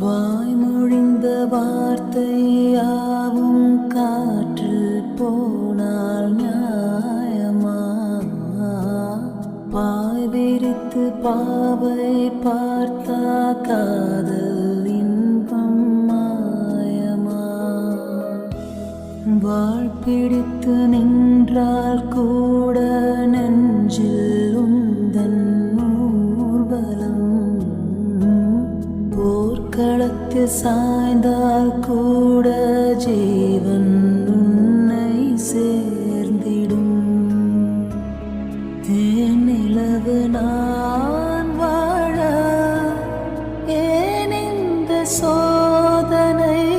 வாய்மொழிந்த வார்த்தையாவும் காற்றில் போனால் நியாயமா? பாய் விரித்து பாவை பார்த்தா காதல் இன்பம் மாயமா? வாழ் பிடித்து நின்றால் கூட நெஞ்சில் உந்தன் ஊர்வலம். போர்க்களத்தில் சாய்ந்தால் கூட ஜீவன் உன்னை சேர்ந்திடும். தேனிலவு நான் வாழ ஏன் இந்த சோதனை?